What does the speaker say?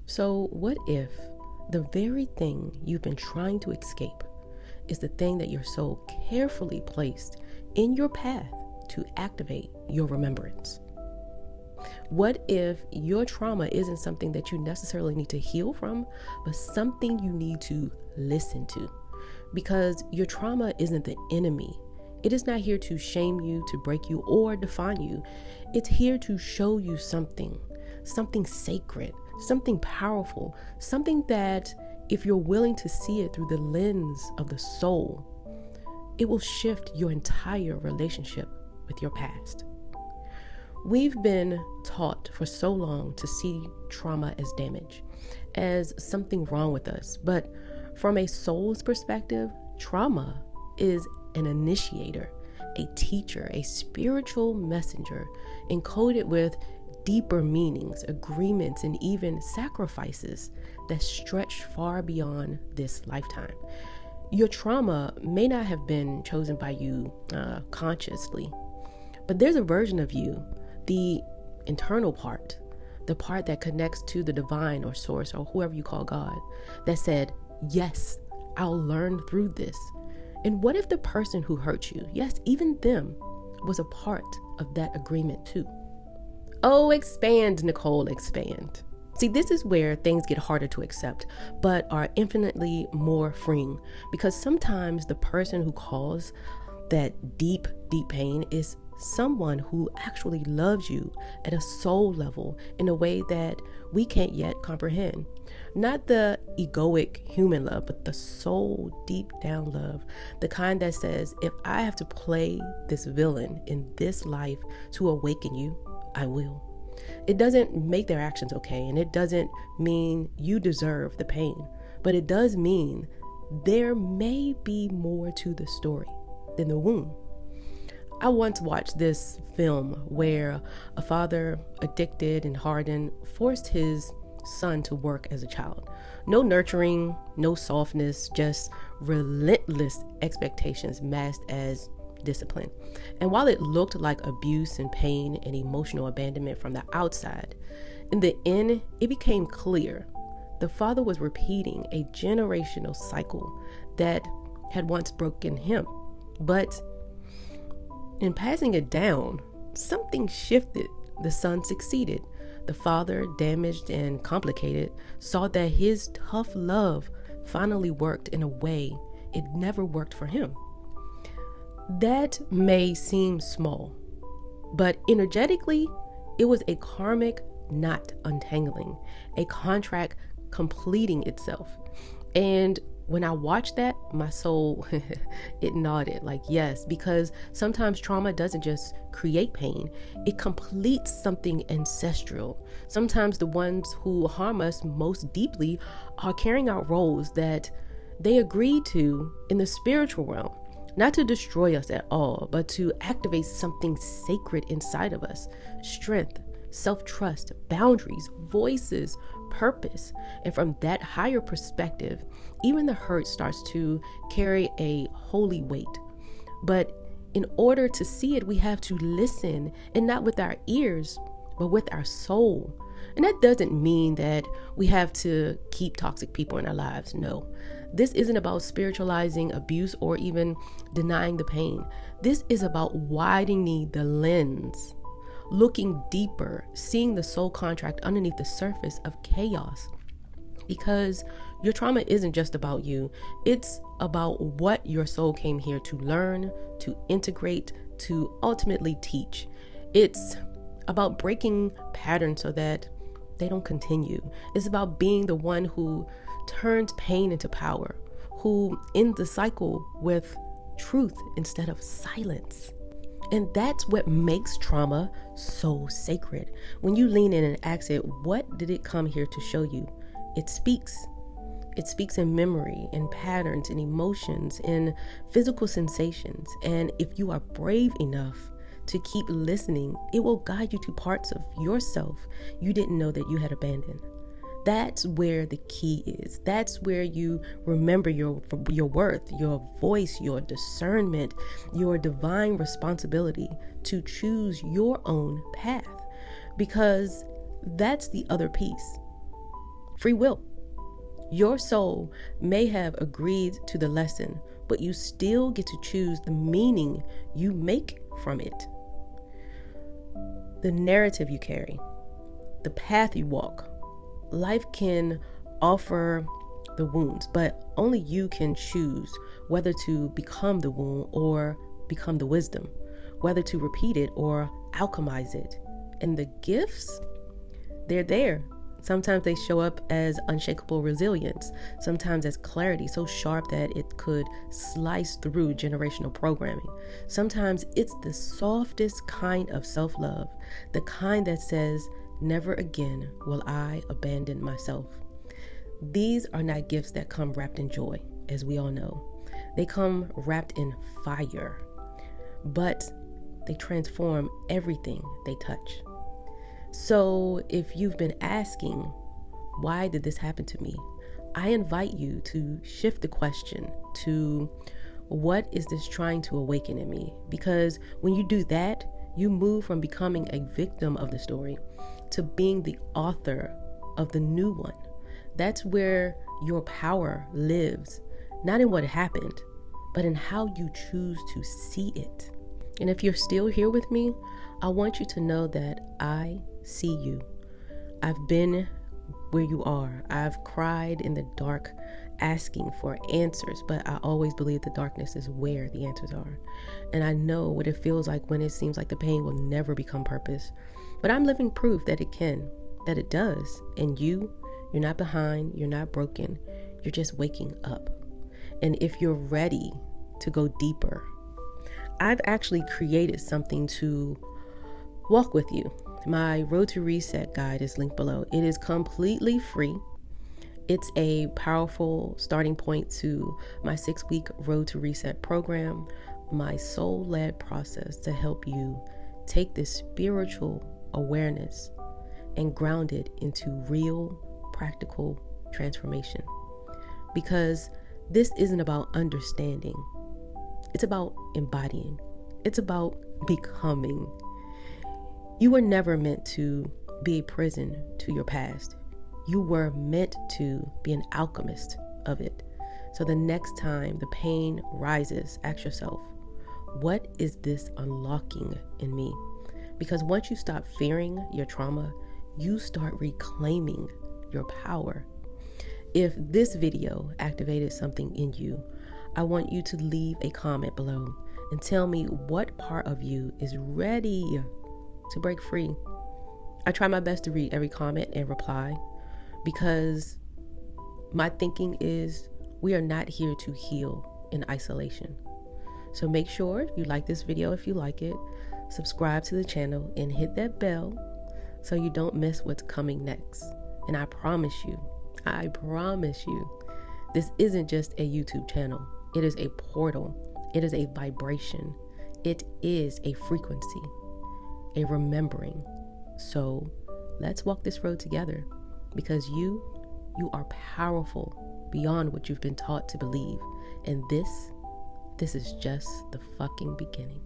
So, what if the very thing you've been trying to escape is the thing that your soul carefully placed in your path to activate your remembrance? What if your trauma isn't something that you necessarily need to heal from, but something you need to listen to? Because your trauma isn't the enemy. It is not here to shame you, to break you, or define you. It's here to show you something sacred, something powerful, something that, if you're willing to see it through the lens of the soul, it will shift your entire relationship with your past. We've been taught for so long to see trauma as damage, as something wrong with us. But from a soul's perspective, trauma is an initiator, a teacher, a spiritual messenger, encoded with deeper meanings, agreements, and even sacrifices that stretch far beyond this lifetime. Your trauma may not have been chosen by you consciously, but there's a version of you, the internal part, the part that connects to the divine or source or whoever you call God, that said, yes, I'll learn through this. And what if the person who hurt you, yes, even them, was a part of that agreement too? Oh, expand, Nicole, expand. See, this is where things get harder to accept, but are infinitely more freeing, because sometimes the person who caused that deep, deep pain is someone who actually loves you at a soul level in a way that we can't yet comprehend. Not the egoic human love, but the soul deep down love, the kind that says, if I have to play this villain in this life to awaken you, I will. It doesn't make their actions okay, and it doesn't mean you deserve the pain, but it does mean there may be more to the story than the wound. I once watched this film where a father, addicted and hardened, forced his son to work as a child. No nurturing, no softness, just relentless expectations masked as discipline. And while it looked like abuse and pain and emotional abandonment from the outside, in the end, it became clear the father was repeating a generational cycle that had once broken him. But in passing it down, something shifted. The son succeeded. The father, damaged and complicated, saw that his tough love finally worked in a way it never worked for him. That may seem small, but energetically, it was a karmic knot untangling, a contract completing itself. And when I watched that, my soul, it nodded like yes, because sometimes trauma doesn't just create pain, it completes something ancestral. Sometimes the ones who harm us most deeply are carrying out roles that they agreed to in the spiritual realm, not to destroy us at all, but to activate something sacred inside of us: strength, self-trust, boundaries, voices, purpose. And from that higher perspective, even the hurt starts to carry a holy weight. But in order to see it, we have to listen, and not with our ears, but with our soul. And that doesn't mean that we have to keep toxic people in our lives. No, this isn't about spiritualizing abuse or even denying the pain. This is about widening the lens, looking deeper, seeing the soul contract underneath the surface of chaos. Because your trauma isn't just about you. It's about what your soul came here to learn, to integrate, to ultimately teach. It's about breaking patterns so that they don't continue. It's about being the one who turns pain into power, who ends the cycle with truth instead of silence. And that's what makes trauma so sacred. When you lean in and ask it, what did it come here to show you? It speaks. It speaks in memory, in patterns, in emotions, in physical sensations. And if you are brave enough to keep listening, it will guide you to parts of yourself you didn't know that you had abandoned. That's where the key is. That's where you remember your worth, your voice, your discernment, your divine responsibility to choose your own path. Because that's the other piece. free will. Your soul may have agreed to the lesson, but you still get to choose the meaning you make from it. The narrative you carry, the path you walk. Life can offer the wounds, but only you can choose whether to become the wound or become the wisdom, whether to repeat it or alchemize it. And the gifts, they're there. Sometimes they show up as unshakable resilience, sometimes as clarity so sharp that it could slice through generational programming. Sometimes it's the softest kind of self-love, the kind that says, never again will I abandon myself. These are not gifts that come wrapped in joy, as we all know. They come wrapped in fire, but they transform everything they touch. So if you've been asking, why did this happen to me? I invite you to shift the question to, what is this trying to awaken in me? Because when you do that, you move from becoming a victim of the story to being the author of the new one. That's where your power lives, not in what happened, but in how you choose to see it. And if you're still here with me, I want you to know that I see you. I've been where you are. I've cried in the dark asking for answers, but I always believe the darkness is where the answers are. And I know what it feels like when it seems like the pain will never become purpose. But I'm living proof that it can, that it does. And you're not behind, you're not broken, you're just waking up. And if you're ready to go deeper, I've actually created something to walk with you. My Road to Reset guide is linked below. It is completely free. It's a powerful starting point to my 6-week Road to Reset program, my soul-led process to help you take this spiritual awareness and ground it into real, practical transformation. Because this isn't about understanding. It's about embodying. It's about becoming. You were never meant to be a prison to your past. You were meant to be an alchemist of it. So the next time the pain rises, ask yourself, what is this unlocking in me? Because once you stop fearing your trauma, you start reclaiming your power. If this video activated something in you, I want you to leave a comment below and tell me what part of you is ready to break free. I try my best to read every comment and reply, because my thinking is we are not here to heal in isolation. So make sure you like this video if you like it, subscribe to the channel, and hit that bell so you don't miss what's coming next. And I promise you, this isn't just a YouTube channel. It is a portal. It is a vibration. It is a frequency, a remembering. So let's walk this road together, because you are powerful beyond what you've been taught to believe. And this is just the fucking beginning.